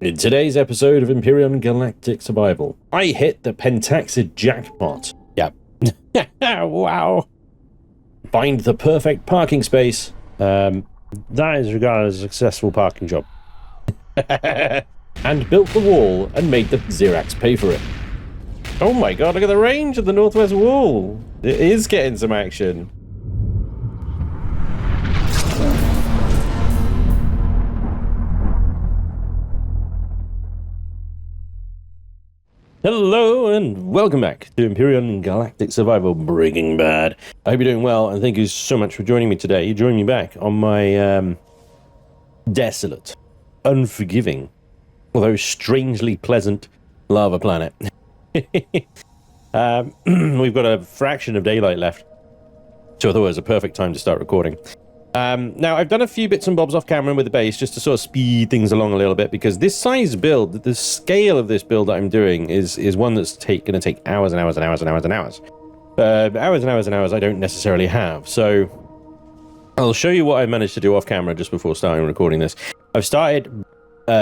In today's episode of Empyrion Galactic Survival, I hit the Pentaxid jackpot. Yep. Wow. Find the perfect parking space. That is regarded as a successful parking job. And built the wall and made the Xerax pay for it. Oh my god, look at the range of the northwest wall. It is getting some action. Hello and welcome back to Empyrion Galactic Survival Breaking Bad. I hope you're doing well and thank you so much for joining me today. You joined me back on my desolate, unforgiving, although strangely pleasant lava planet. We've got a fraction of daylight left, so I thought it was a perfect time to start recording. Now, I've done a few bits and bobs off camera with the base just to sort of speed things along a little bit, because this size build, the scale of this build that I'm doing is one that's going to take hours and hours and hours and hours and hours. Hours and hours and hours I don't necessarily have, so I'll show you what I managed to do off camera just before starting recording this. I've started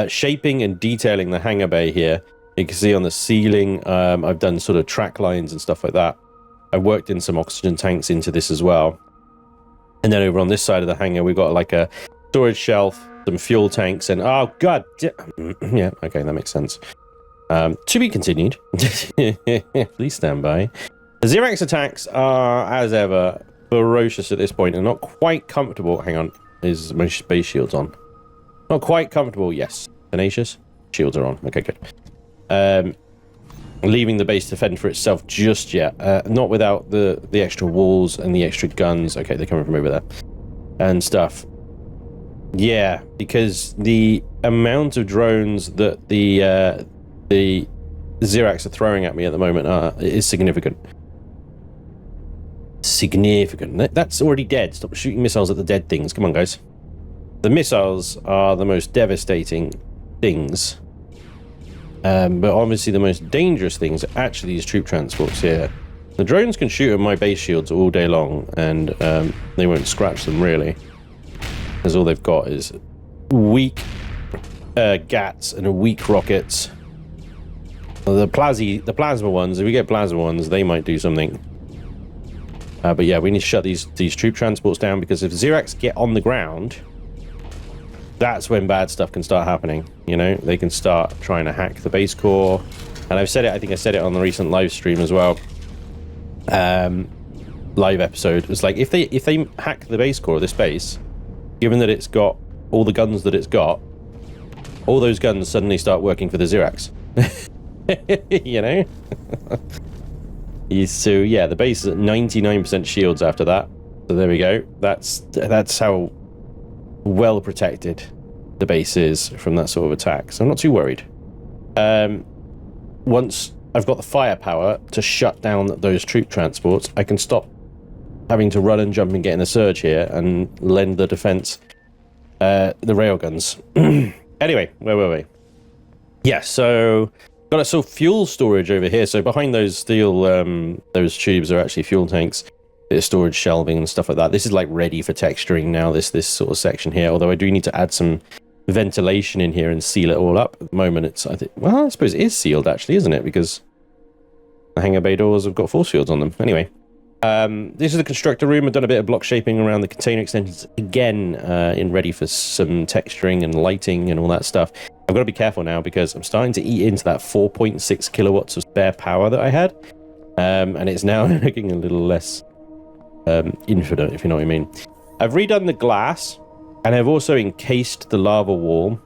shaping and detailing the hangar bay here. You can see on the ceiling, I've done sort of track lines and stuff like that. I worked in some oxygen tanks into this as well. And then over on this side of the hangar, we've got like a storage shelf, some fuel tanks, and oh god, yeah, okay, that makes sense. To be continued. Please stand by. The Xerax attacks are, as ever, ferocious at this point and not quite comfortable. Hang on, is my base shields on? Not quite comfortable, yes. Tenacious? Shields are on, okay, good. Leaving the base to fend for itself just yet. Not without the extra walls and the extra guns. Okay, they're coming from over there. And stuff. Yeah, because the amount of drones that the Xerax are throwing at me at the moment is significant. Significant. That's already dead. Stop shooting missiles at the dead things. Come on, guys. The missiles are the most devastating things. But obviously the most dangerous things are actually these troop transports here. The drones can shoot at my base shields all day long, and they won't scratch them really, because all they've got is weak GATs and weak rockets. The plasma ones, if we get plasma ones, they might do something. But yeah, we need to shut these troop transports down, because if Xerax get on the ground, that's when bad stuff can start happening. You know, they can start trying to hack the base core. And I've said it, I think I said it on the recent live stream as well. Live episode. It's like, if they hack the base core of this base, given that it's got all the guns that it's got, all those guns suddenly start working for the Xerax. You know? So yeah, the base is at 99% shields after that. So there we go. That's how well protected the base is from that sort of attack, so I'm not too worried. Once I've got the firepower to shut down those troop transports, I can stop having to run and jump and get in a surge here and lend the defense the railguns. Anyway, where were we? Yeah, so got a sort of fuel storage over here. So behind those steel those tubes are actually fuel tanks. Bit of storage shelving and stuff like that. This is like ready for texturing now, this sort of section here, although I do need to add some ventilation in here and seal it all up. At the moment it's, I think, well, I suppose it is sealed actually, isn't it, because the hangar bay doors have got force fields on them. Anyway, this is the constructor room. I've done a bit of block shaping around the container extensions again, in ready for some texturing and lighting and all that stuff. I've got to be careful now, because I'm starting to eat into that 4.6 kilowatts of spare power that I had, and it's now looking a little less infinite, if you know what I mean. I've redone the glass, and I've also encased the lava wall,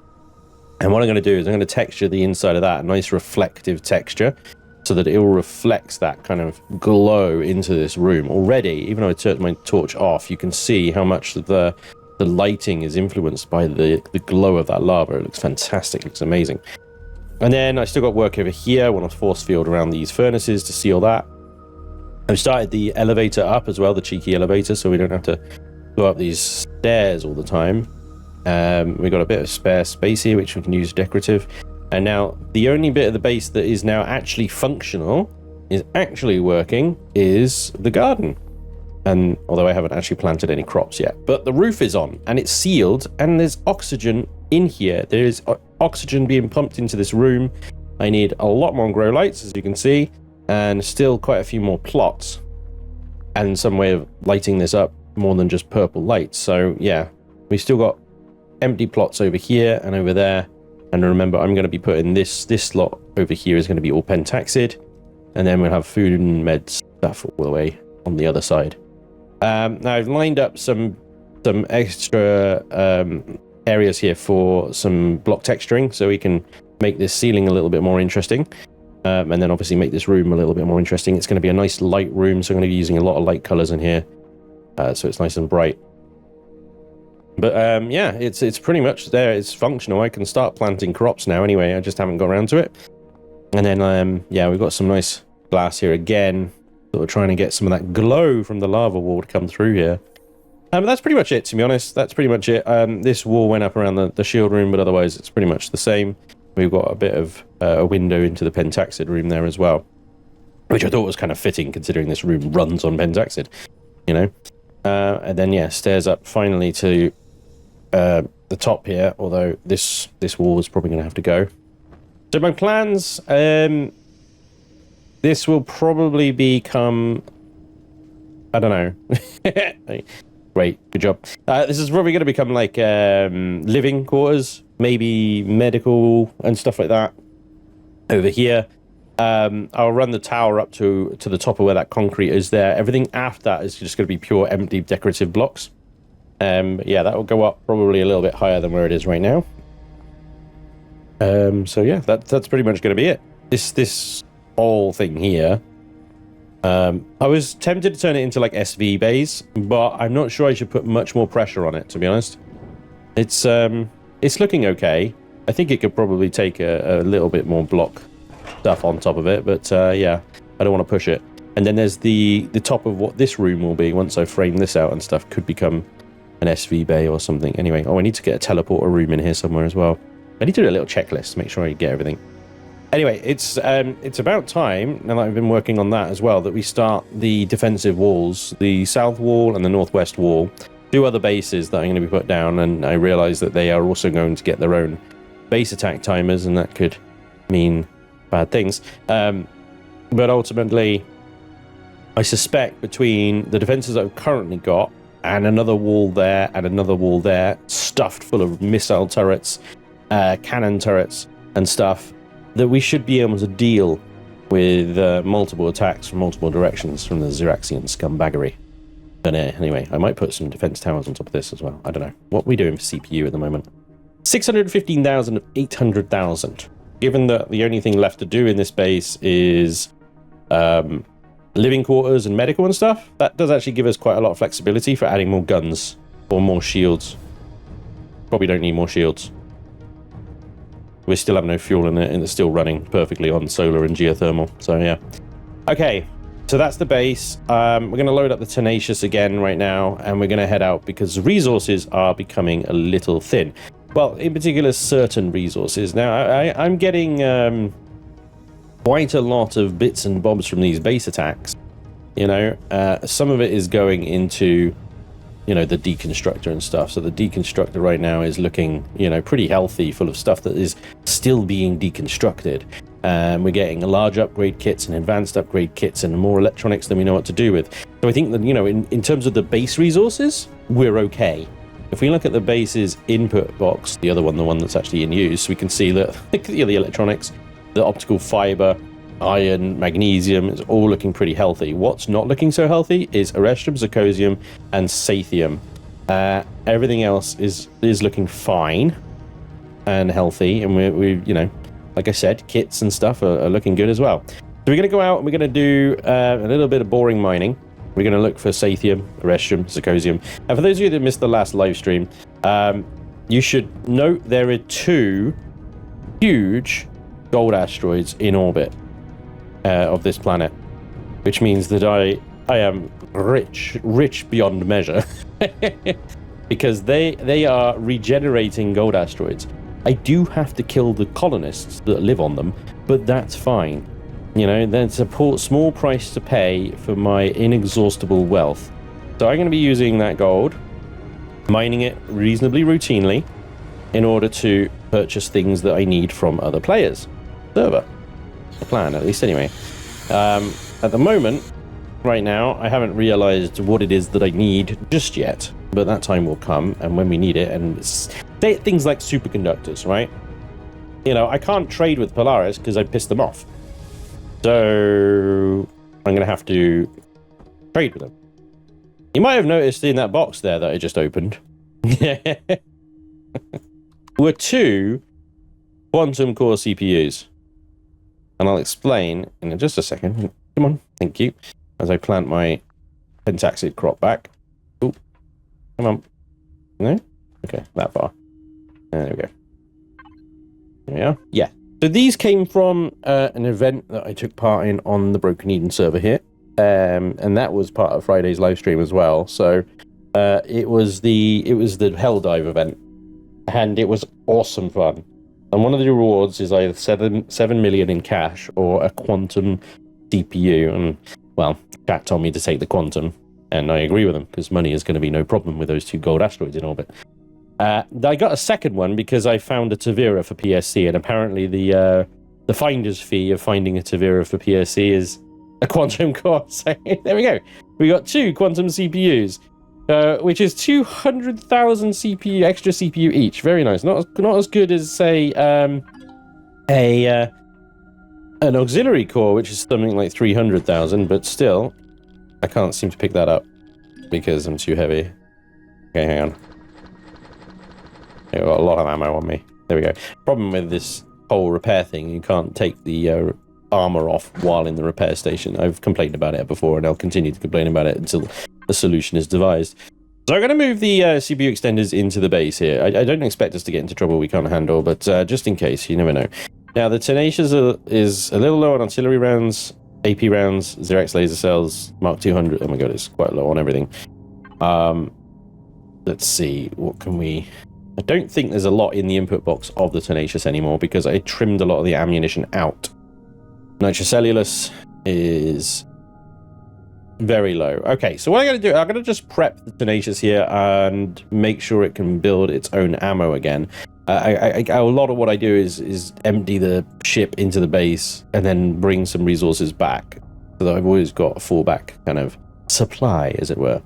and what I'm going to do is I'm going to texture the inside of that, a nice reflective texture, so that it all reflects that kind of glow into this room. Already, even though I turned my torch off, you can see how much the lighting is influenced by the glow of that lava. It looks fantastic, it looks amazing. And then I still got work over here. I want a force field around these furnaces to seal that. I've started the elevator up as well, the cheeky elevator, so we don't have to go up these stairs all the time. We've got a bit of spare space here, which we can use decorative. And now, the only bit of the base that is now actually functional, is actually working, is the garden. And although I haven't actually planted any crops yet. But the roof is on, and it's sealed, and there's oxygen in here. There is oxygen being pumped into this room. I need a lot more grow lights, as you can see, and still quite a few more plots, and some way of lighting this up more than just purple lights. So yeah, we still got empty plots over here and over there. And remember, I'm going to be putting this slot over here is going to be all pentaxid, and then we'll have food and med stuff all the way on the other side. Now I've lined up some extra areas here for some block texturing, so we can make this ceiling a little bit more interesting, and then obviously make this room a little bit more interesting. It's going to be a nice light room, so I'm going to be using a lot of light colors in here, so it's nice and bright. But yeah, it's pretty much there. It's functional. I can start planting crops now anyway. I just haven't got around to it. And then yeah, we've got some nice glass here again, sort of trying to get some of that glow from the lava wall to come through here. But that's pretty much it, to be honest. That's pretty much it. This wall went up around the shield room, but otherwise it's pretty much the same. We've got a bit of a window into the pentaxid room there as well, which I thought was kind of fitting considering this room runs on pentaxid, you know. And then yeah, stairs up finally to the top here, although this wall is probably going to have to go. So my plans, this will probably become, I don't know. Great, good job. This is probably going to become like living quarters, maybe medical and stuff like that over here. I'll run the tower up to the top of where that concrete is there. Everything after that is just going to be pure empty decorative blocks. Yeah, that will go up probably a little bit higher than where it is right now. So yeah, that's pretty much going to be it. This whole thing here. I was tempted to turn it into like SV bays, but I'm not sure I should put much more pressure on it, to be honest. It's looking okay. I think it could probably take a little bit more block stuff on top of it, but yeah, I don't want to push it. And then there's the top of what this room will be once I frame this out and stuff, could become an SV bay or something. Anyway, I need to get a teleporter room in here somewhere as well. I need to do a little checklist to make sure I get everything. Anyway, it's about time, now that I've been working on that as well, that we start the defensive walls, the south wall and the northwest wall. Two other bases that I'm going to be put down, and I realize that they are also going to get their own base attack timers, and that could mean bad things. But ultimately, I suspect between the defenses I've currently got and another wall there and another wall there, stuffed full of missile turrets, cannon turrets and stuff, that we should be able to deal with multiple attacks from multiple directions from the Xeraxian scumbaggery. But anyway, I might put some defense towers on top of this as well. I don't know. What are we doing for CPU at the moment? 615,000 of 800,000. Given that the only thing left to do in this base is living quarters and medical and stuff, that does actually give us quite a lot of flexibility for adding more guns or more shields. Probably don't need more shields. We still have no fuel in it, and it's still running perfectly on solar and geothermal. So yeah. Okay, so that's the base. We're going to load up the Tenacious again right now, and we're going to head out because resources are becoming a little thin. Well, in particular, certain resources. Now, I'm getting quite a lot of bits and bobs from these base attacks. You know, some of it is going into, you know, the deconstructor and stuff. So the deconstructor right now is looking, you know, pretty healthy, full of stuff that is still being deconstructed. We're getting large upgrade kits and advanced upgrade kits and more electronics than we know what to do with. So I think that, you know, in terms of the base resources, we're okay. If we look at the base's input box, the other one, the one that's actually in use, we can see that the electronics, the optical fiber, iron, magnesium, is all looking pretty healthy. What's not looking so healthy is erestrum, zirconium, and sathium. Everything else is looking fine and healthy, and we you know, like I said, kits and stuff are looking good as well. So we're going to go out and we're going to do a little bit of boring mining. We're going to look for sathium, erestrum, zirconium. And for those of you that missed the last live stream, you should note there are 2 huge gold asteroids in orbit of this planet, which means that I am rich beyond measure, because they are regenerating gold asteroids. I do have to kill the colonists that live on them, but that's fine. You know, that's a small price to pay for my inexhaustible wealth. So I'm going to be using that gold, mining it reasonably routinely in order to purchase things that I need from other players. Server. The plan, at least anyway. At the moment, right now, I haven't realized what it is that I need just yet, but that time will come, and when we need it, and things like superconductors, right? You know, I can't trade with Polaris because I pissed them off. So I'm going to have to trade with them. You might have noticed in that box there that I just opened were 2 quantum core CPUs. And I'll explain in just a second. Come on, thank you. As I plant my pentaxid crop back. Ooh, come on. No? Okay, that far. There we go. There we are. Yeah. So these came from an event that I took part in on the Broken Eden server here. And that was part of Friday's live stream as well. So it was the Helldive event. And it was awesome fun. And one of the rewards is either 7 million in cash or a quantum CPU. And, well, chat told me to take the quantum. And I agree with them, because money is going to be no problem with those 2 gold asteroids in orbit. I got a second one because I found a Tavira for PSC. And apparently the finder's fee of finding a Tavira for PSC is a quantum core. So there we go. We got 2 quantum CPUs. Which is 200,000 CPU, extra CPU each. Very nice. Not as good as, say, an auxiliary core, which is something like 300,000, but still, I can't seem to pick that up because I'm too heavy. Okay, hang on. I've got a lot of ammo on me. There we go. Problem with this whole repair thing, you can't take the armor off while in the repair station. I've complained about it before, and I'll continue to complain about it until the solution is devised. So I'm going to move the CPU extenders into the base here. I don't expect us to get into trouble we can't handle, but just in case, you never know. Now, the Tenacious is a little low on artillery rounds, AP rounds, Xerox laser cells, Mark 200. Oh my god, it's quite low on everything. Let's see, what can we... I don't think there's a lot in the input box of the Tenacious anymore because I trimmed a lot of the ammunition out. Nitrocellulose is very low. Okay, so what I'm going to do, I'm going to just prep the Tenacious here and make sure it can build its own ammo again. A lot of what I do is empty the ship into the base and then bring some resources back, so that I've always got a fallback kind of supply, as it were.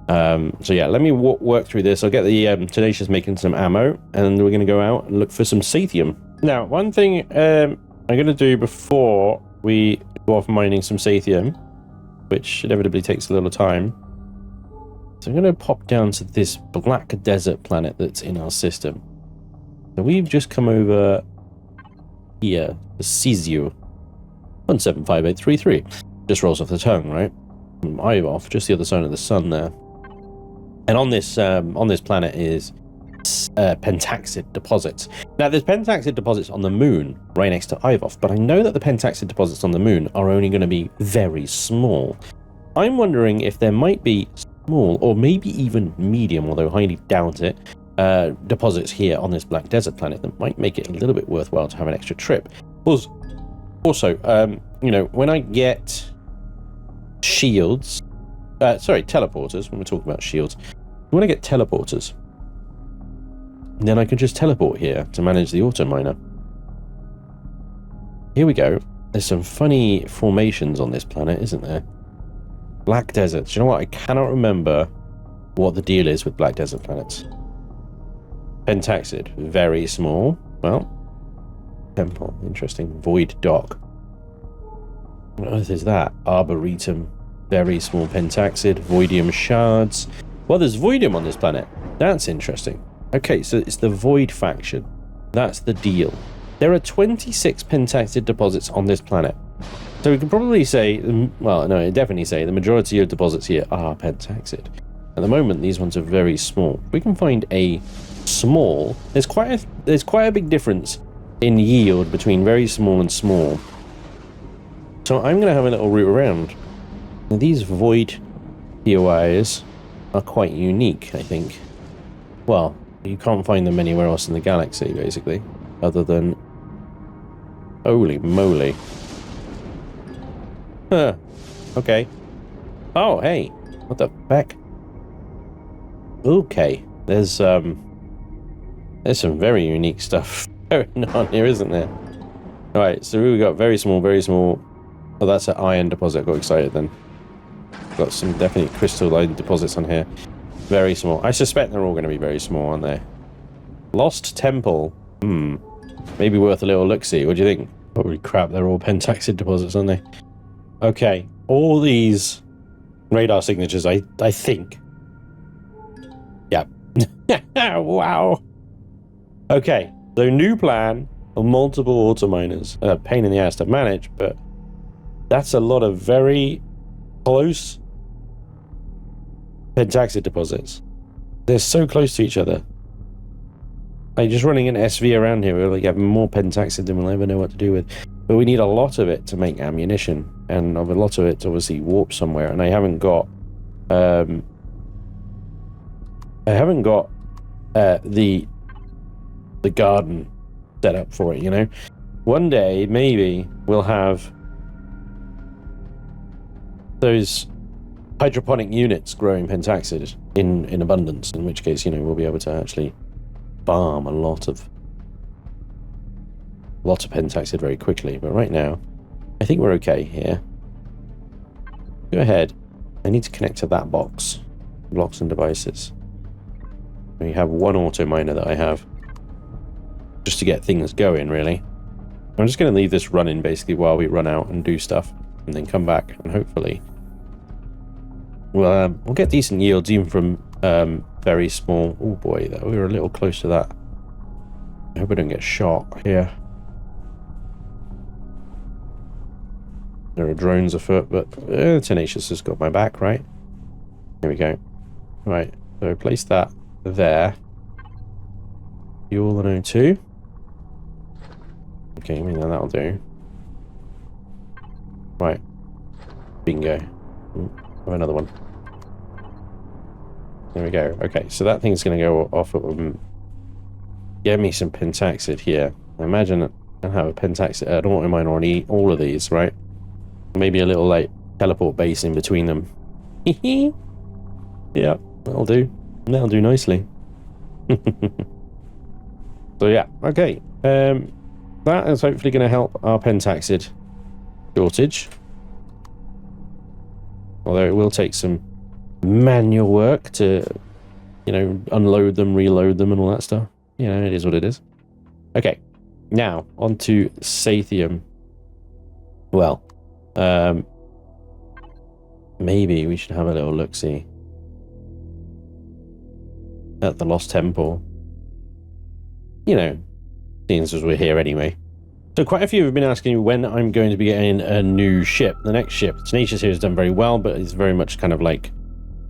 So yeah, let me work through this. I'll get the Tenacious making some ammo, and we're going to go out and look for some Sathium. Now, one thing I'm going to do before we go off mining some Sathium, which inevitably takes a little time. So I'm going to pop down to this black desert planet that's in our system. So we've just come over here to Cesiu 175833. Just rolls off the tongue, right? Ivov, just the other side of the sun there. And on this planet is pentaxid deposits. Now, there's pentaxid deposits on the moon right next to Ivov, but I know that the pentaxid deposits on the moon are only going to be very small. I'm wondering if there might be small, or maybe even medium, although I highly doubt it, deposits here on this black desert planet that might make it a little bit worthwhile to have an extra trip. Also, you know, when I get shields, teleporters, when we're talking about shields, when I get teleporters, then I can just teleport here to manage the auto miner. Here we go. There's some funny formations on this planet, isn't there? Black deserts. You know what? I cannot remember what the deal is with black desert planets. Pentaxid, very small. Well, temple, interesting. Void dock. What on earth is that? Arboretum, very small pentaxid. Voidium shards. Well, there's voidium on this planet. That's interesting. Okay, so it's the Void faction. That's the deal. There are 26 pentaxid deposits on this planet. So we can probably say, well, no, definitely say the majority of deposits here are pentaxid. At the moment, these ones are very small. We can find a small. There's quite a big difference in yield between very small and small. So I'm going to have a little route around. Now, these Void POIs are quite unique, I think. Well, you can't find them anywhere else in the galaxy, basically, other than... Holy moly. Huh. Okay. Oh, hey. What the heck? Okay. There's, There's some very unique stuff going on here, isn't there? Alright, so we've got very small, very small. Oh, that's an iron deposit. I got excited then. Got some definitely crystalline deposits on here. Very small. I suspect they're all going to be very small, aren't they? Lost Temple. Maybe worth a little look-see. What do you think? Holy crap, they're all pentaxid deposits, aren't they? Okay. All these radar signatures, I think. Yeah. Wow. Okay. So new plan of multiple auto miners. Pain in the ass to manage, but that's a lot of very close pentaxid deposits. They're so close to each other. Like just running an SV around here, we're like having more pentaxid than we'll ever know what to do with. But we need a lot of it to make ammunition, and of a lot of it to obviously warp somewhere. And I haven't got, the garden set up for it. You know, one day maybe we'll have those hydroponic units growing pentaxid in abundance, in which case, you know, we'll be able to actually farm a lot of pentaxid very quickly. But right now I think we're okay here. Go ahead. I need to connect to that box. Blocks and devices. We have one auto miner that I have just to get things going, really. I'm just going to leave this running basically while we run out and do stuff, and then come back and hopefully we'll get decent yields even from very small. Oh boy, we were a little close to that. I hope I don't get shot here. There are drones afoot, but Tenacious has got my back, right? Here we go. Right, so place that there. Fuel and O2. Okay, I mean, that'll do. Right. Bingo. Ooh, have another one. There we go. Okay, so that thing's going to go off at get me some pentaxid here. I imagine I'll have a pentaxid, an auto miner on all of these, right? Maybe a little like teleport base in between them. Yeah, that'll do. That'll do nicely. So yeah, okay. That is hopefully going to help our pentaxid shortage. Although it will take some manual work to, you know, unload them, reload them, and all that stuff. You know, it is what it is. Okay, now on to Sathium. Well, maybe we should have a little look-see at the Lost Temple. You know, seeing as we're here anyway. So quite a few have been asking me when I'm going to be getting a new ship. The next ship, Tenacious here has done very well, but it's very much kind of like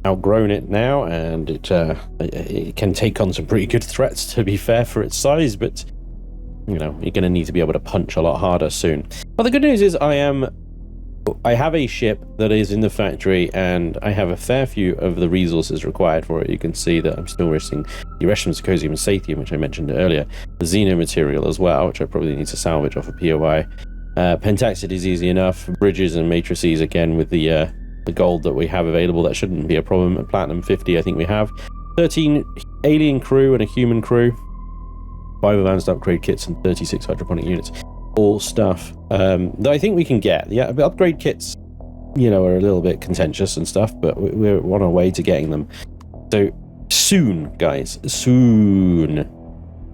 outgrown it now, and it can take on some pretty good threats, to be fair, for its size, but you know, you're going to need to be able to punch a lot harder soon. But the good news is I have a ship that is in the factory, and I have a fair few of the resources required for it. You can see that I'm still missing the Uranium, Zirconium, and Sathium, which I mentioned earlier. The Xeno material as well, which I probably need to salvage off a POI. Pentaxid is easy enough. Bridges and matrices, again, with the gold that we have available, that shouldn't be a problem. At Platinum 50, I think we have 13 alien crew and a human crew, 5 advanced upgrade kits, and 36 hydroponic units. All stuff that I think we can get. The upgrade kits, you know, are a little bit contentious and stuff, but we're on our way to getting them. So soon, guys, soon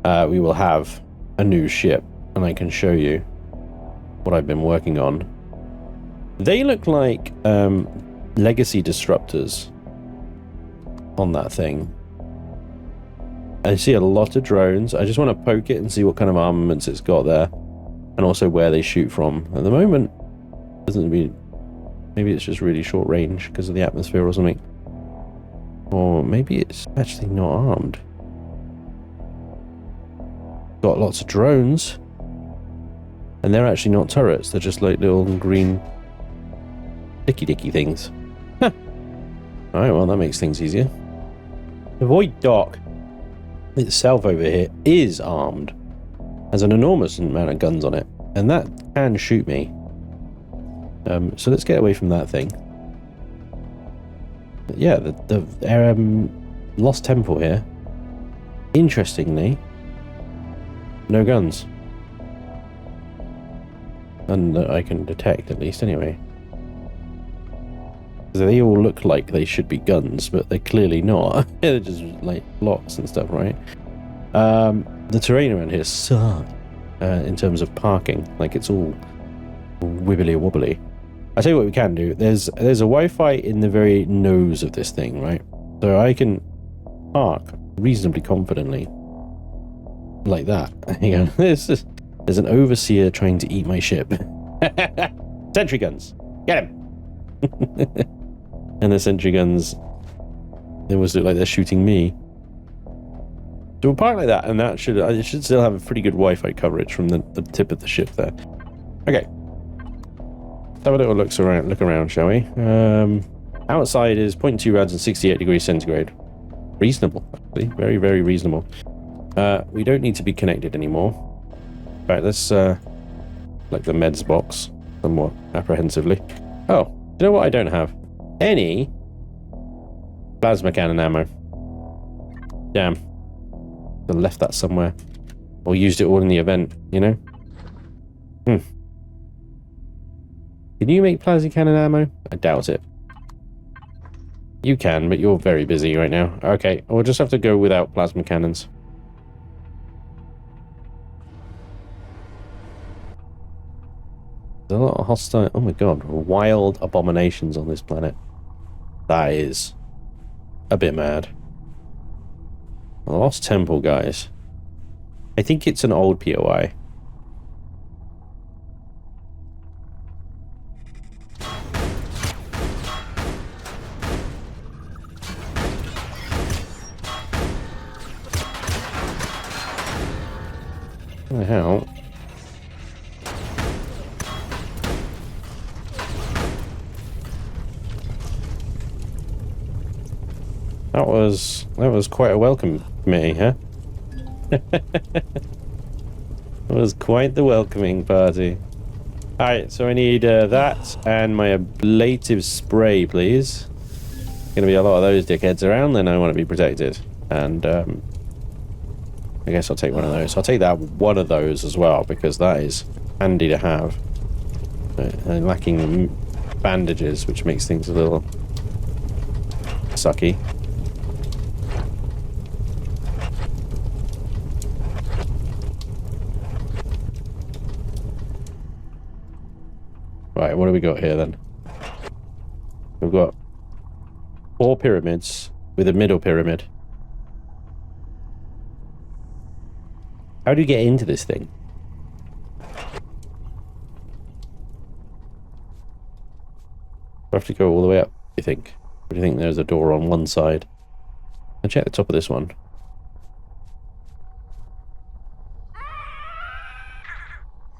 we will have a new ship, and I can show you what I've been working on. They look like legacy disruptors on that thing. I see a lot of drones. I just want to poke it and see what kind of armaments it's got there, and also where they shoot from. At the moment, doesn't be. Maybe it's just really short range because of the atmosphere or something, or maybe it's actually not armed. Got lots of drones, and they're actually not turrets. They're just like little green dicky things. Huh. All right, well that makes things easier. The Void Dock itself over here is armed. Has an enormous amount of guns on it, and that can shoot me. So let's get away from that thing. But yeah, the Lost Temple here. Interestingly, No guns. None that I can detect, at least, anyway. They all look like they should be guns, but they're clearly not. They're just like blocks and stuff, right? The terrain around here sucks in terms of parking. Like, it's all wibbly wobbly. I tell you what we can do. There's a Wi-Fi in the very nose of this thing, right? So I can park reasonably confidently like that. You know, there's an overseer trying to eat my ship. Sentry guns, get him! And the sentry guns, they almost look like they're shooting me. So we'll park like that, and that it should still have a pretty good Wi-Fi coverage from the tip of the ship there. Okay. Have a little look around, shall we? Outside is 0.2 rads and 68 degrees centigrade. Reasonable, actually. Very, very reasonable. We don't need to be connected anymore. Right, let's like the meds box somewhat apprehensively. Oh, you know what I don't have? Any plasma cannon ammo. Damn. I left that somewhere. Or used it all in the event, you know? Can you make plasma cannon ammo? I doubt it. You can, but you're very busy right now. Okay, we'll just have to go without plasma cannons. There's a lot of hostile... Oh my god, wild abominations on this planet. That is a bit mad. A lost temple, guys. I think it's an old POI. What the hell? That was quite a welcome committee, huh? It was quite the welcoming party. Alright, so I need that and my ablative spray, please. Gonna be a lot of those dickheads around, then I want to be protected. And I guess I'll take one of those. I'll take that one of those as well, because that is handy to have. I'm lacking bandages, which makes things a little sucky. Right, what do we got here then? We've got 4 pyramids with a middle pyramid. How do you get into this thing? I have to go all the way up, you think? Or do you think there's a door on one side? I'll check the top of this one.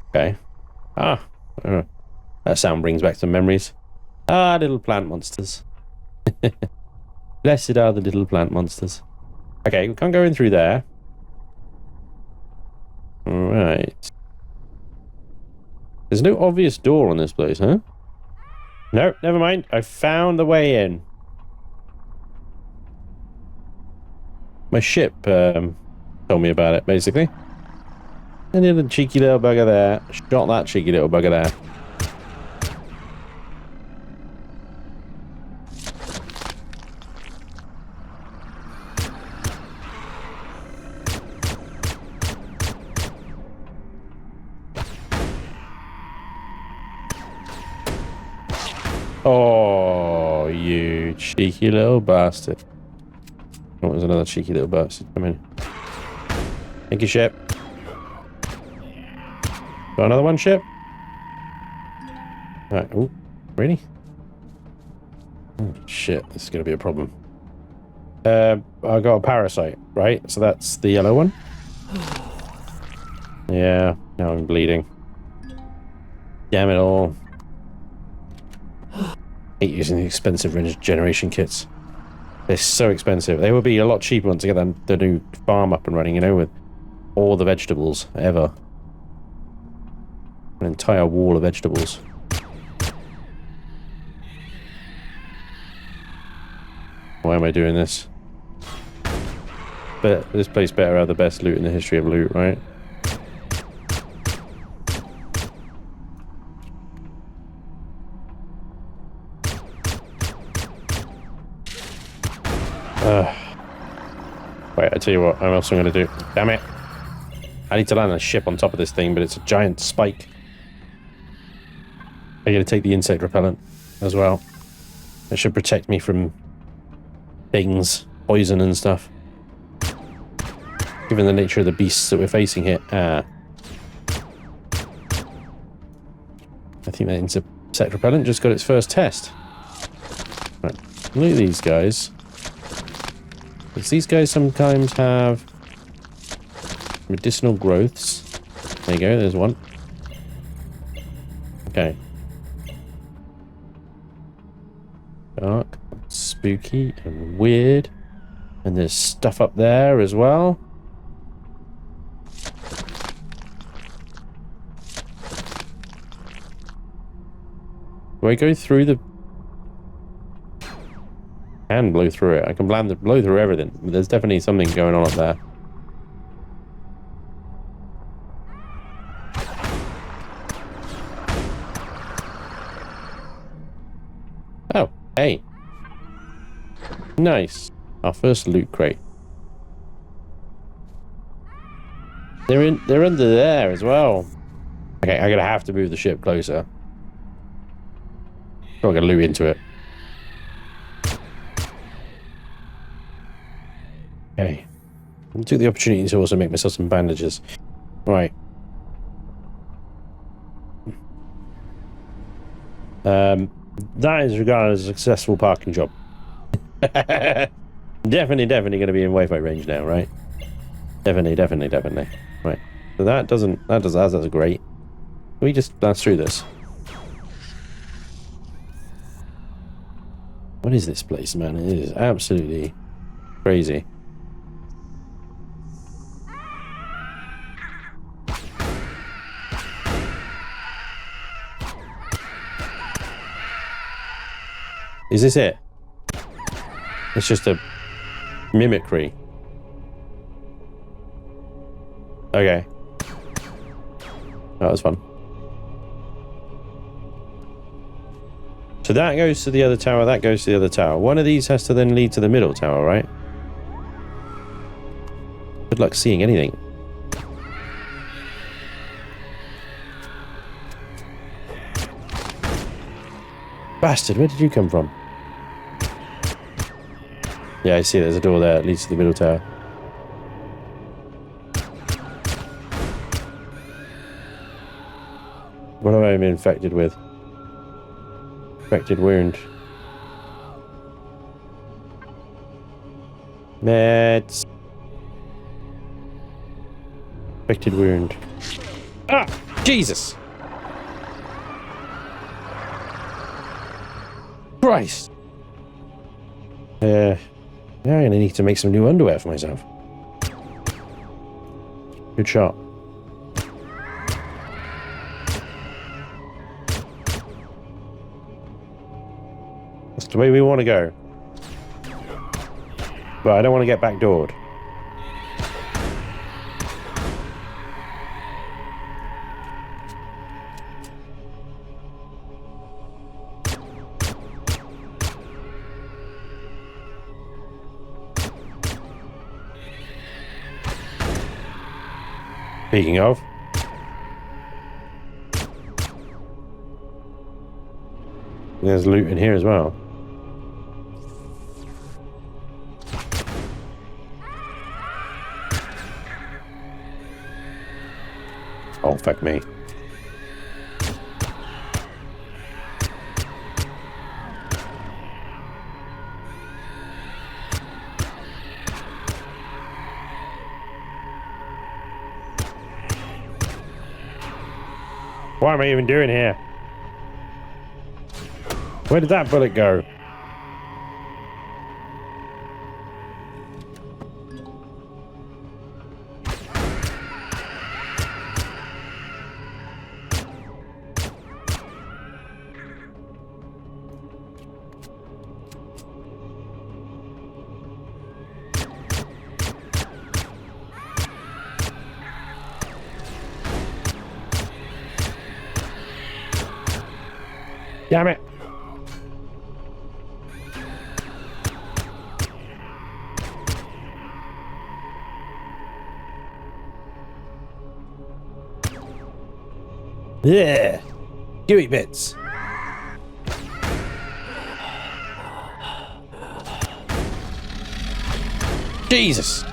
Okay. Ah, I don't know. That sound brings back some memories. Ah, little plant monsters. Blessed are the little plant monsters. Okay, we can't go in through there. Alright. There's no obvious door on this place, huh? No, never mind. I found the way in. My ship told me about it, basically. And then a cheeky little bugger there. Shot that cheeky little bugger there. Oh, you cheeky little bastard. Oh, there's another cheeky little bastard. Come in. Thank you, ship. Got another one, ship? Alright, oh, really? Oh, shit, this is going to be a problem. I got a parasite, right? So that's the yellow one? Yeah, now I'm bleeding. Damn it all. Hate using the expensive regeneration kits. They're so expensive. They would be a lot cheaper once to get the new farm up and running, you know, with all the vegetables ever. An entire wall of vegetables. Why am I doing this? But this place better have the best loot in the history of loot, right? Wait, I tell you what else I'm going to do. Damn it. I need to land a ship on top of this thing, but it's a giant spike. I'm going to take the insect repellent as well. It should protect me from things, poison and stuff. Given the nature of the beasts that we're facing here. I think that insect repellent just got its first test. Right, look at these guys. Because these guys sometimes have medicinal growths. There you go, there's one. Okay. Dark, spooky, and weird. And there's stuff up there as well. Do I go through the... I can blow through it. I can blow through everything. But there's definitely something going on up there. Oh, hey. Nice. Our first loot crate. They're under there as well. Okay, I'm gonna have to move the ship closer. I'm gonna loot into it. Okay. I took the opportunity to also make myself some bandages. Right. That is regarded as a successful parking job. Definitely going to be in Wi-Fi range now, right? Definitely. Right. So that's great. Can we just blast through this? What is this place, man? It is absolutely crazy. Is this it? It's just a mimicry. Okay. That was fun. So that goes to the other tower, that goes to the other tower. One of these has to then lead to the middle tower, right? Good luck seeing anything. Bastard, where did you come from? Yeah, I see there's a door there that leads to the middle tower. What have I been infected with? Infected wound. Meds. Infected wound. Ah! Jesus! Christ! Now I'm gonna need to make some new underwear for myself. Good shot. That's the way we want to go. But I don't want to get backdoored. Speaking of, there's loot in here as well. Oh, fuck me. What am I even doing here? Where did that bullet go? Damn it! Yeah. Gooey bits. Jesus.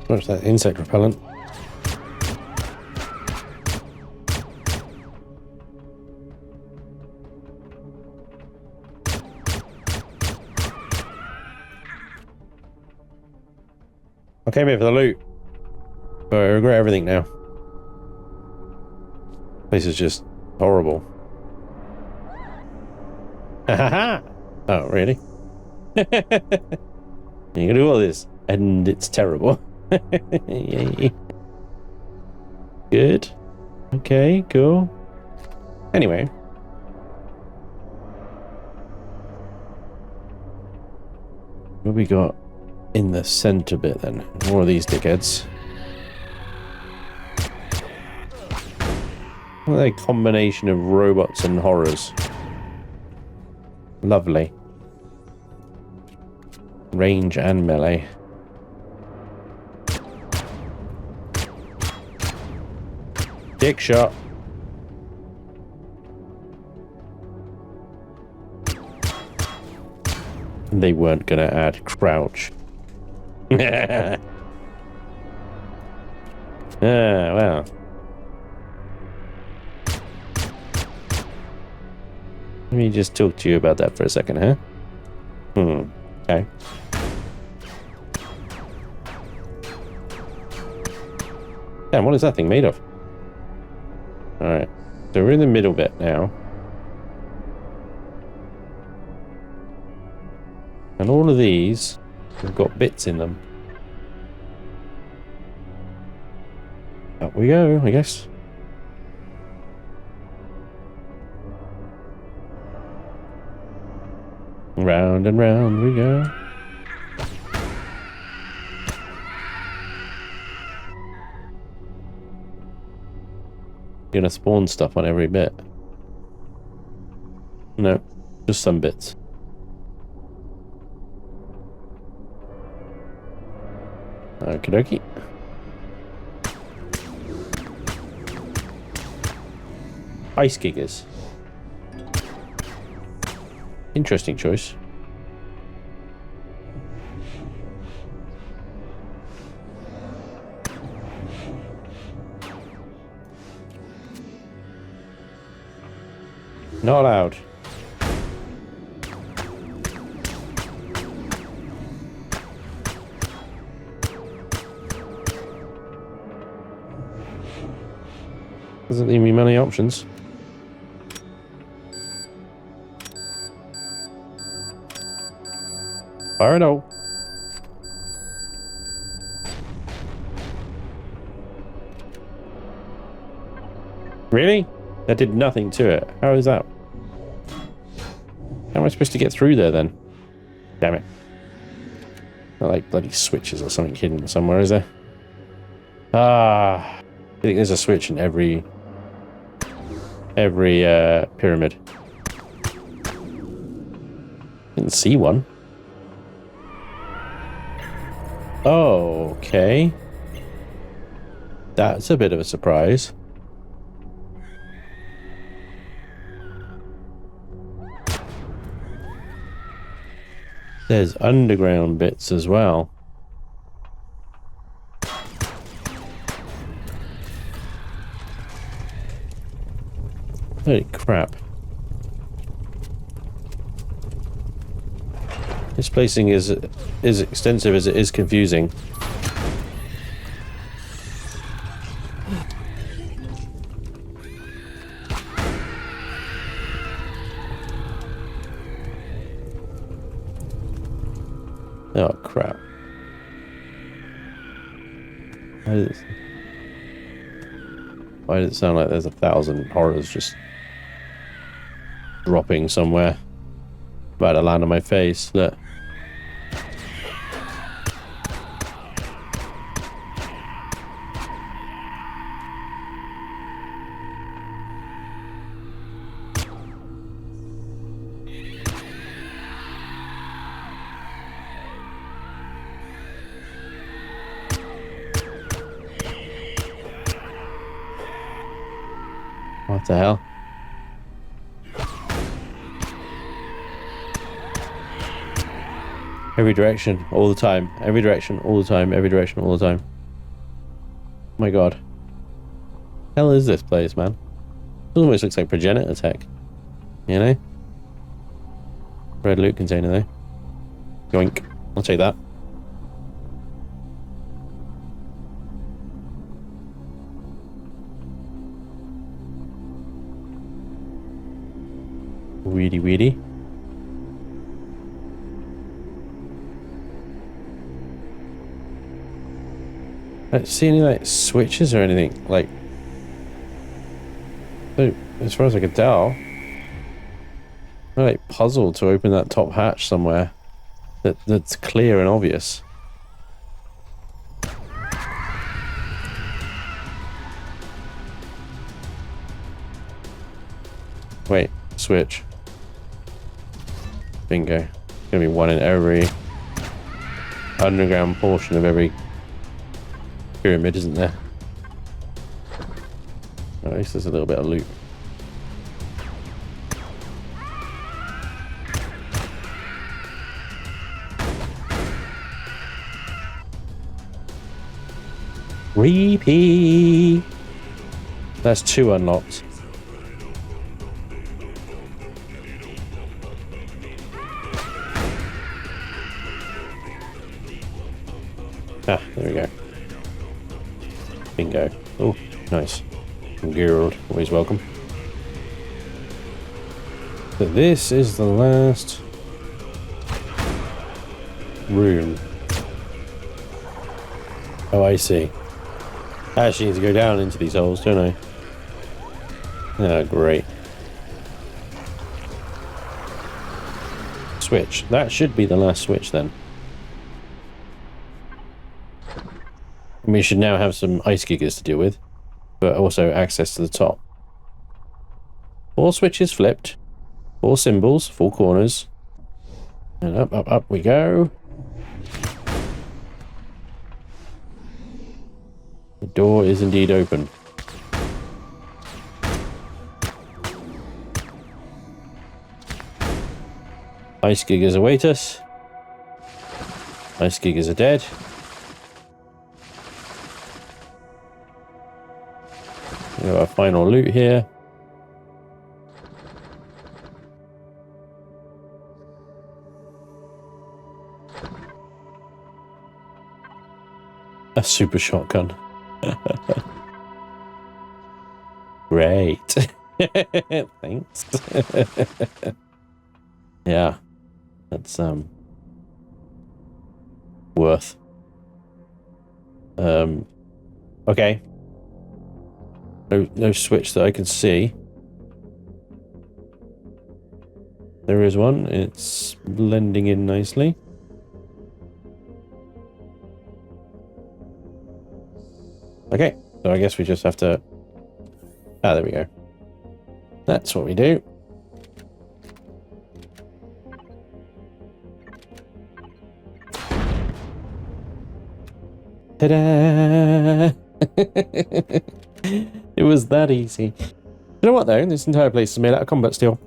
What's that? Insect repellent. I came here for the loot, but I regret everything now. This is just horrible. Ha ha ha! Oh, really? You can do all this, and it's terrible. Good. Okay, cool. Anyway. What we got in the center bit then? More of these dickheads. What a combination of robots and horrors. Lovely. Range and melee. Dick shot. They weren't gonna add crouch. Ah, well. Let me just talk to you about that for a second, huh? Okay. Damn, what is that thing made of? Alright. So we're in the middle bit now. And all of these have got bits in them. Up we go, I guess. Round and round we go. You're gonna spawn stuff on every bit. No, just some bits. Okie dokie. Ice giggers. Interesting choice. Not allowed. Doesn't leave me many options. Fire no. Really? That did nothing to it. How is that? How am I supposed to get through there then? Damn it. Not like bloody switches or something hidden somewhere, is there? Ah. I think there's a switch in every pyramid. Didn't see one. Oh, okay. That's a bit of a surprise. There's underground bits as well. Holy crap. This placing is extensive as it is confusing. Oh crap. Why does it sound like there's 1,000 horrors just dropping somewhere? About to land on my face. Look. What the hell? Every direction, all the time. Every direction, all the time. Every direction, all the time. Oh my god. Hell is this place, man? It almost looks like progenitor tech. You know? Red loot container though. Yoink. I'll take that. Weedy weedy. I don't see any like switches or anything like. So, as far as I can tell, I'm like puzzled to open that top hatch somewhere that's clear and obvious. Wait, switch. Bingo. There's gonna be one in every underground portion of every pyramid, isn't there? At least there's a little bit of loot. Repeat. That's 2 unlocked. Ah, there we go. Bingo. Oh, nice. Gerald, always welcome. So this is the last room. Oh, I see. I actually need to go down into these holes, don't I? Oh, great. Switch. That should be the last switch then. We should now have some ice gigas to deal with, but also access to the top. 4 switches flipped, 4 symbols, 4 corners, and up, up, up we go. The door is indeed open. Ice gigas await us. Ice gigas are dead. We have our final loot here. A super shotgun. Great. Thanks. Yeah. That's worth. Okay. No switch that I can see. There is one. It's blending in nicely. Okay, so I guess we just have to... Ah, there we go. That's what we do. Ta-da! It was that easy. You know what though? This entire place is made out of combat steel.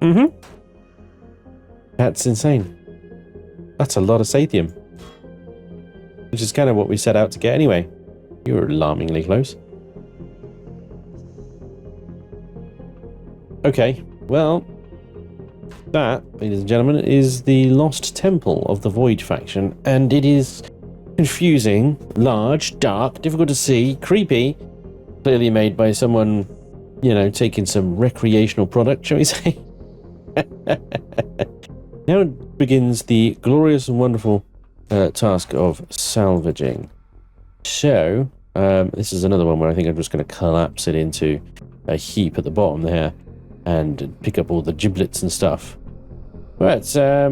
Mm-hmm. That's insane. That's a lot of sathium. Which is kind of what we set out to get anyway. You were alarmingly close. Okay, well, that, ladies and gentlemen, is the Lost Temple of the Void faction, and it is confusing, large, dark, difficult to see, creepy, clearly made by someone, you know, taking some recreational product, shall we say. Now begins the glorious and wonderful task of salvaging. So, this is another one where I think I'm just going to collapse it into a heap at the bottom there and pick up all the giblets and stuff. But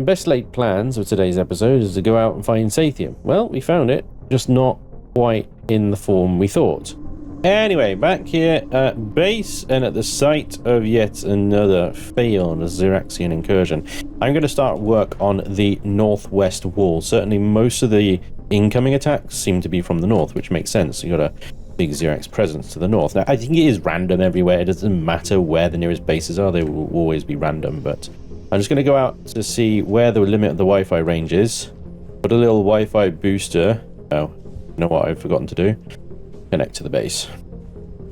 best laid plans of today's episode is to go out and find sathium. Well, we found it, just not quite in the form we thought. Anyway, back here at base and at the site of yet another Phaon Xeraxian incursion. I'm going to start work on the northwest wall. Certainly most of the incoming attacks seem to be from the north, which makes sense. You got a big Xerax presence to the north. Now, I think it is random everywhere. It doesn't matter where the nearest bases are. They will always be random, but I'm just going to go out to see where the limit of the Wi-Fi range is. Put a little Wi-Fi booster. Oh, you know what I've forgotten to do? Connect to the base.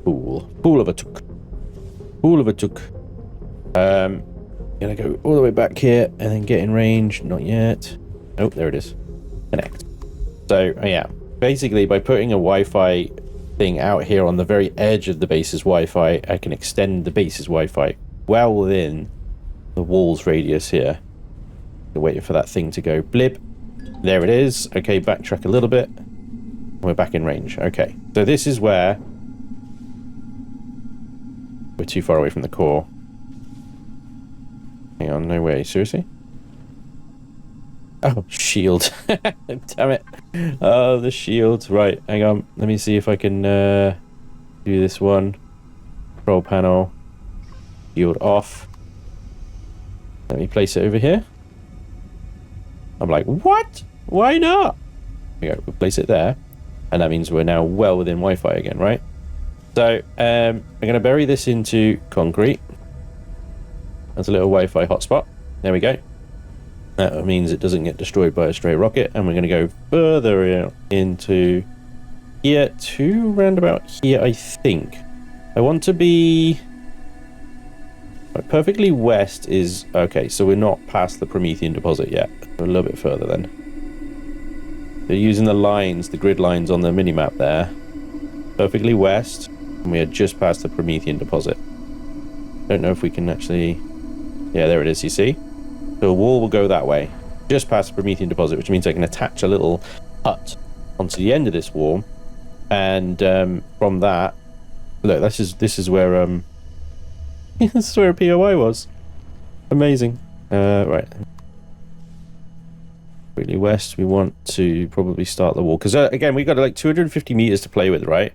Pool. Pool of a took. Pool of a took. Gonna go all the way back here and then get in range. Not yet. Oh, there it is. Connect. So, yeah. Basically, by putting a Wi-Fi thing out here on the very edge of the base's Wi-Fi, I can extend the base's Wi-Fi well within the wall's radius here. We're waiting for that thing to go blip. There it is. Okay, backtrack a little bit. We're back in range. Okay, so this is where we're too far away from the core. Hang on, no way. Seriously? Oh, shield. Damn it. Oh, the shield. Right, hang on. Let me see if I can do this one. Control panel. Shield off. Let me place it over here. I'm like, what? Why not? There we go. We'll place it there. And that means we're now well within Wi-Fi again, right? So, I'm going to bury this into concrete. That's a little Wi-Fi hotspot. There we go. That means it doesn't get destroyed by a stray rocket. And we're going to go further into here to roundabout here, I think. I want to be... perfectly west is... Okay, so we're not past the Promethean deposit yet. We're a little bit further then. They're using the lines, the grid lines on the minimap there. Perfectly west. And we are just past the Promethean deposit. Don't know if we can actually... Yeah, there it is, you see? So a wall will go that way. Just past the Promethean deposit, which means I can attach a little hut onto the end of this wall. And from that... Look, this is where... this is where a POI was. Amazing. Right. Really west, we want to probably start the wall. Because, again, we've got like 250 meters to play with, right?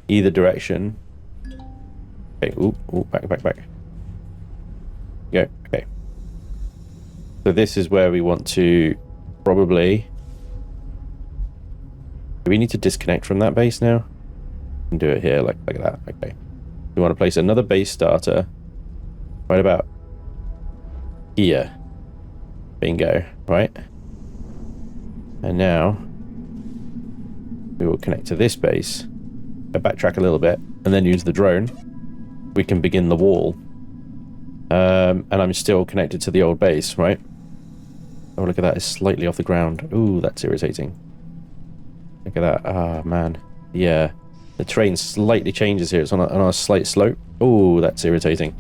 Either direction. Okay, ooh, back. Go, okay. So this is where we want to probably... Do we need to disconnect from that base now? We can do it here, like that. Okay. We want to place another base starter right about here. Bingo, right? And now we will connect to this base, backtrack a little bit, and then use the drone. We can begin the wall. And I'm still connected to the old base, right? Oh, look at that. It's slightly off the ground. Ooh, that's irritating. Look at that. Ah, man. Yeah. The terrain slightly changes here. It's on a slight slope. Ooh, that's irritating.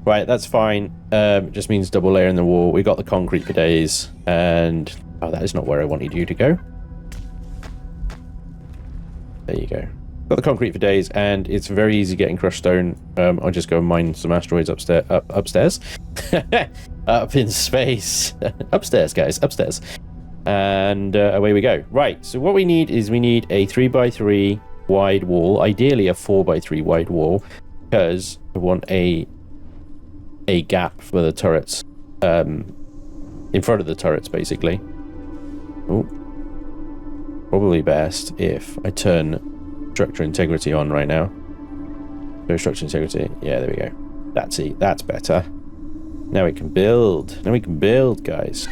Right, that's fine. It just means double layer in the wall. We got the concrete for days. And... Oh, that is not where I wanted you to go. There you go. Got the concrete for days, and it's very easy getting crushed stone. I'll just go and mine some asteroids upstairs. Up in space. Upstairs, guys, upstairs. And away we go. Right, so what we need is we need a 3x3 wide wall, ideally a 4x3 wide wall, because I want a gap for the turrets, in front of the turrets, basically. Ooh. Probably best if I turn structure integrity on right now. So structure integrity. Yeah, there we go. That's it. That's better. Now we can build. Now we can build, guys.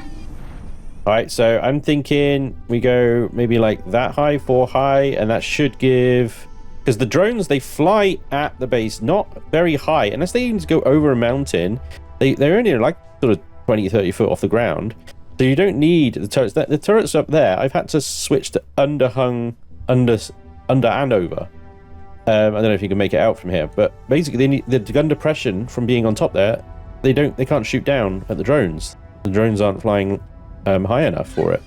All right, so I'm thinking we go maybe like that high, 4 high, and that should give... Because the drones, they fly at the base, not very high. Unless they need to go over a mountain, they're only like sort of 20, 30 foot off the ground. So you don't need the turrets. The turrets up there, I've had to switch to under and over. I don't know if you can make it out from here, but basically they need the gun depression from being on top there. They can't shoot down at the drones. The drones aren't flying high enough for it.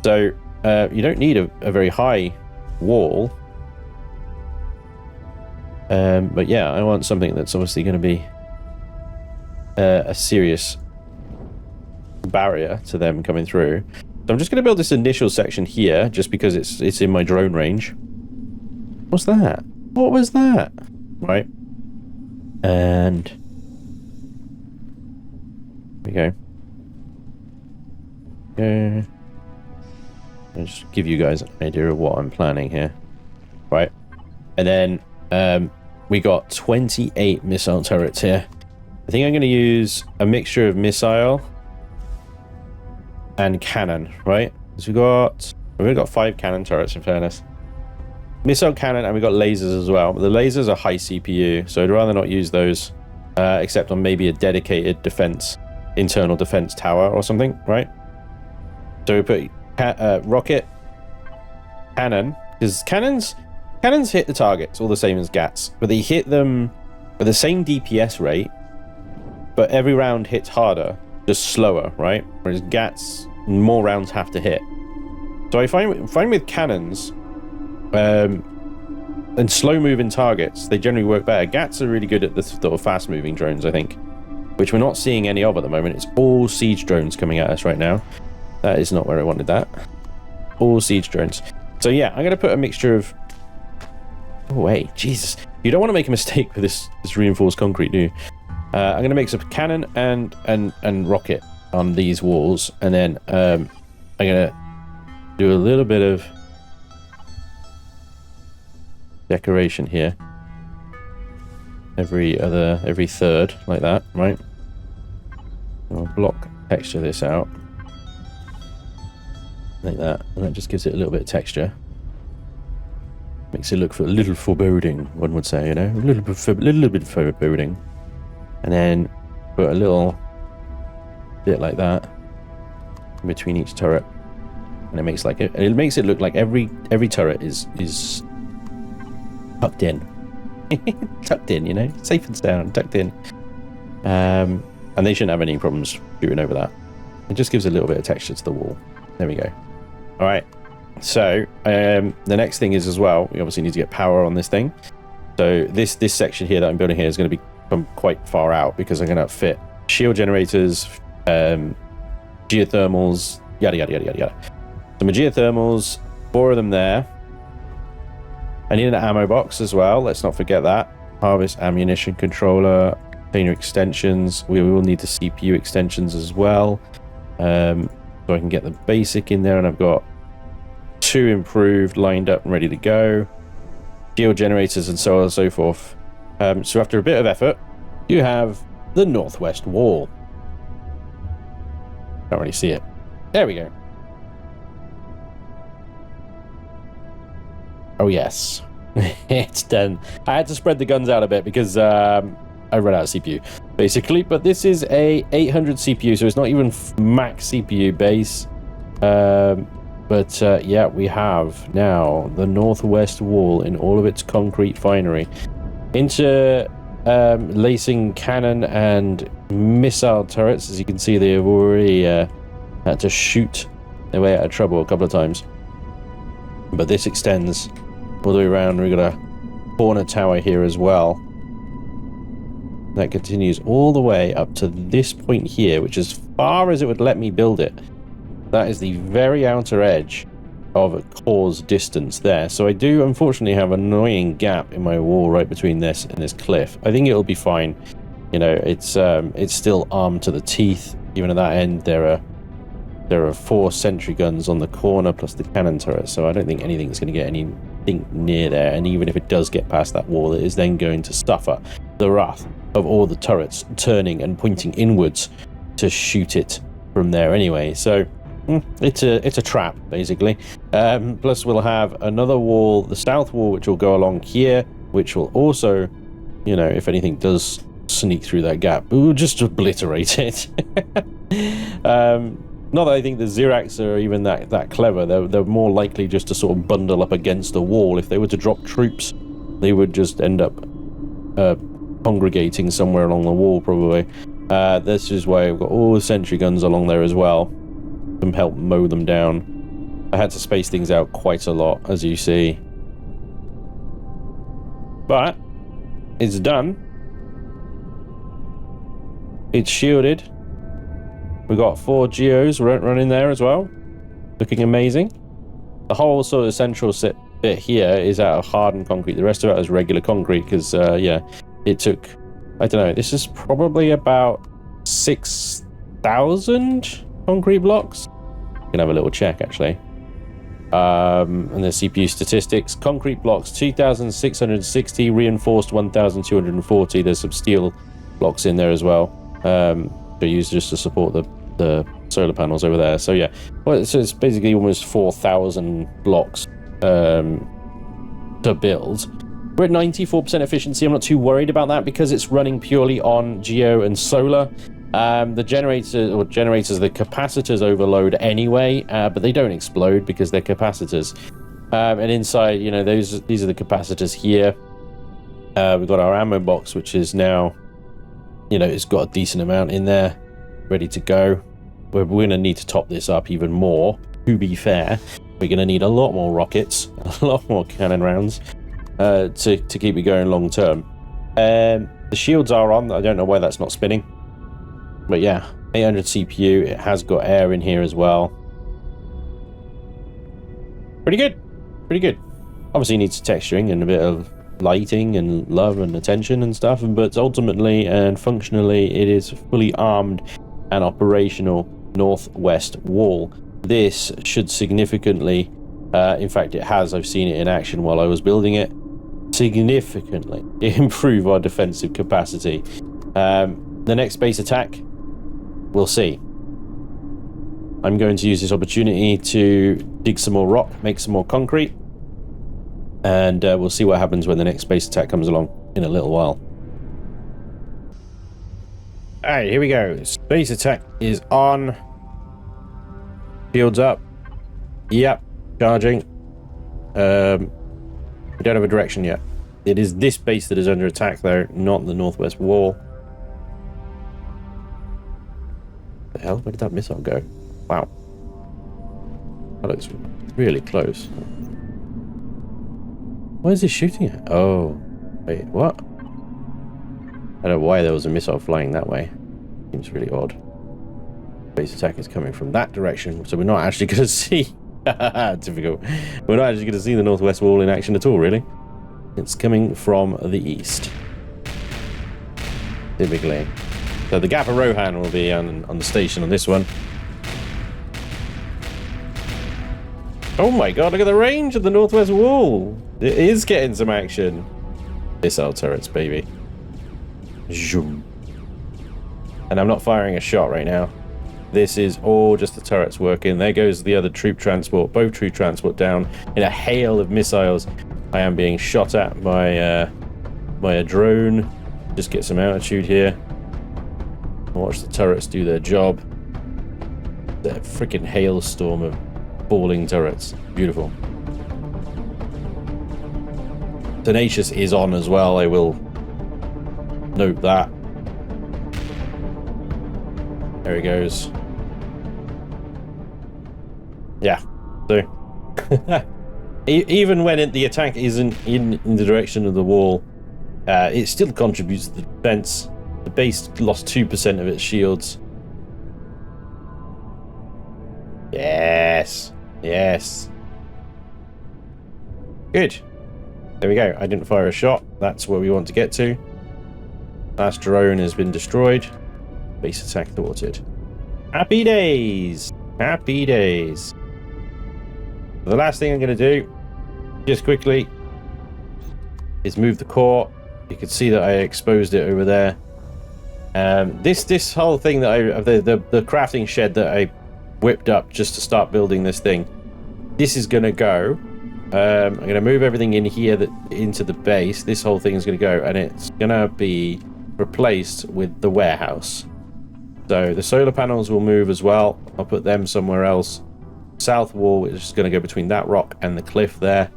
So you don't need a very high wall. But yeah, I want something that's obviously going to be a serious barrier to them coming through. So I'm just going to build this initial section here, just because it's in my drone range. What's that? What was that? Right. And here we go. I'll just give you guys an idea of what I'm planning here. Right. And then we got 28 missile turrets here. I think I'm going to use a mixture of missile and cannon, right? So we've got 5 cannon turrets in fairness. Missile cannon, and we've got lasers as well. But the lasers are high CPU, so I'd rather not use those, except on maybe a dedicated internal defense tower or something, right? So we put rocket, cannon, because cannons hit the targets all the same as GATs, but they hit them at the same DPS rate, but every round hits harder, just slower, right? Whereas GATs, more rounds have to hit. So I find with cannons and slow-moving targets, they generally work better. GATs are really good at the sort of fast-moving drones, I think, which we're not seeing any of at the moment. It's all siege drones coming at us right now. That is not where I wanted that. All siege drones. So yeah, I'm going to put a mixture of... Oh, wait, Jesus. You don't want to make a mistake with this reinforced concrete, do you? I'm going to mix up cannon and rocket on these walls, and then I'm going to do a little bit of decoration here. Every third, like that, right? I'll block texture this out. Like that, and that just gives it a little bit of texture. Makes it look a little foreboding, one would say, you know? A little bit foreboding. And then put a little bit like that in between each turret, and it makes it look like every turret is tucked in. Tucked in, you know, safe and sound, tucked in. And they shouldn't have any problems shooting over that. It just gives a little bit of texture to the wall. There we go. All right. So the next thing is, as well, we obviously need to get power on this thing. So this section here that I'm building here is going to be from quite far out, because I'm going to fit shield generators, geothermals, yada yada yada yada yada. So my geothermals, 4 of them there. I need an ammo box as well, let's not forget that. Harvest ammunition controller, container extensions. We will need the CPU extensions as well, so I can get the basic in there, and I've got 2 improved lined up and ready to go. Shield generators and so on and so forth. So after a bit of effort, you have the northwest wall. Can't really see it. There we go. Oh yes, it's done. I had to spread the guns out a bit because I ran out of CPU, basically. But this is a 800 CPU, so it's not even max CPU base. But yeah, we have now the northwest wall in all of its concrete finery. Interlacing cannon and missile turrets. As you can see, they have already had to shoot their way out of trouble a couple of times. But this extends all the way around. We've got a corner tower here as well. That continues all the way up to this point here, which is as far as it would let me build it. That is the very outer edge of a core's distance there. So I do unfortunately have an annoying gap in my wall right between this and this cliff. I think it'll be fine. You know, it's still armed to the teeth. Even at that end, there are 4 sentry guns on the corner plus the cannon turret. So I don't think anything's going to get anything near there. And even if it does get past that wall, it is then going to suffer the wrath of all the turrets turning and pointing inwards to shoot it from there anyway. So it's a trap, basically. Plus we'll have another wall, the south wall, which will go along here, which will also, you know, if anything does sneak through that gap, we'll just obliterate it. Not that I think the Ziracs are even that clever. They're more likely just to sort of bundle up against the wall. If they were to drop troops, they would just end up congregating somewhere along the wall, probably. This is why I've got all the sentry guns along there as well. Them help mow them down. I had to space things out quite a lot, as you see. But it's done. It's shielded. We've got 4 geos running there as well. Looking amazing. The whole sort of central bit here is out of hardened concrete. The rest of it is regular concrete because, yeah, it took, I don't know, this is probably about 6,000 concrete blocks. You can have a little check, actually. And the CPU statistics. Concrete blocks 2,660, reinforced 1,240. There's some steel blocks in there as well. They're used just to support the solar panels over there. So yeah, well, so it's basically almost 4,000 blocks to build. We're at 94% efficiency. I'm not too worried about that because it's running purely on geo and solar. The generators, the capacitors overload anyway, but they don't explode because they're capacitors. And inside, you know, these are the capacitors here. We've got our ammo box, which is now, you know, it's got a decent amount in there, ready to go. We're going to need to top this up even more. To be fair, we're going to need a lot more rockets, a lot more cannon rounds to keep it going long term. The shields are on. I don't know why that's not spinning. But yeah, 800 CPU. It has got air in here as well. Pretty good. Pretty good. Obviously needs texturing and a bit of lighting and love and attention and stuff. But ultimately and functionally, it is fully armed and operational northwest wall. This should significantly, in fact it has, I've seen it in action while I was building it, significantly improve our defensive capacity. The next base attack, we'll see. I'm going to use this opportunity to dig some more rock, make some more concrete, and we'll see what happens when the next base attack comes along in a little while. Alright, here we go. Space attack is on. Shields up. Yep, charging. We don't have a direction yet. It is this base that is under attack though, not the northwest wall. The hell? Where did that missile go? Wow. That looks really close. Why is he shooting at? Oh. Wait, what? I don't know why there was a missile flying that way. Seems really odd. Base attack is coming from that direction, so we're not actually going to see... Difficult. We're not actually going to see the northwest wall in action at all, really. It's coming from the east. Typically. So the Gap of Rohan will be on the station on this one. Oh my god, look at the range of the northwest wall. It is getting some action. Missile turrets, baby. Zoom. And I'm not firing a shot right now. This is all just the turrets working. There goes the other troop transport. Both troop transport down in a hail of missiles. I am being shot at by a drone. Just get some altitude here. Watch the turrets do their job. That freaking hailstorm of falling turrets. Beautiful. Tenacious is on as well. I will note that. There he goes. Yeah. So even when the attack isn't in the direction of the wall, it still contributes to the defense. The base lost 2% of its shields. Yes. Yes. Good. There we go. I didn't fire a shot. That's where we want to get to. Last drone has been destroyed. Base attack thwarted. Happy days. Happy days. The last thing I'm going to do, just quickly, is move the core. You can see that I exposed it over there. This whole thing that the crafting shed that I whipped up just to start building this thing, this is going to go. I'm going to move everything in here into the base. This whole thing is going to go, and it's going to be replaced with the warehouse. So the solar panels will move as well. I'll put them somewhere else. South wall is going to go between that rock and the cliff there.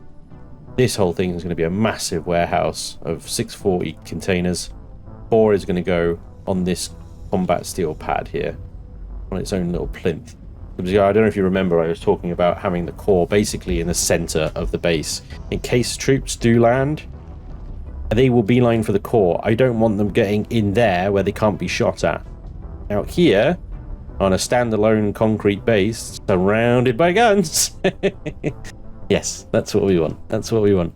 This whole thing is going to be a massive warehouse of 640 containers. 4 is going to go on this combat steel pad here, on its own little plinth. I don't know if you remember, I was talking about having the core basically in the center of the base. In case troops do land, they will beeline for the core. I don't want them getting in there where they can't be shot at. Out here, on a standalone concrete base, surrounded by guns. Yes, that's what we want. That's what we want.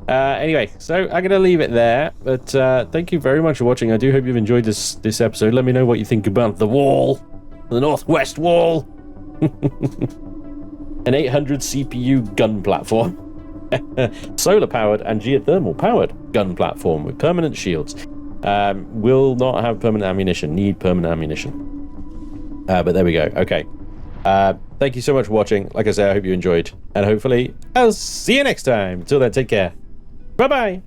Anyway, so I'm going to leave it there. But thank you very much for watching. I do hope you've enjoyed this episode. Let me know what you think about the wall. The northwest wall. An 800 CPU gun platform. Solar-powered and geothermal-powered gun platform with permanent shields. Will not have permanent ammunition. Need permanent ammunition. But there we go. Okay. Thank you so much for watching. Like I said, I hope you enjoyed. And hopefully, I'll see you next time. Until then, take care. Bye-bye.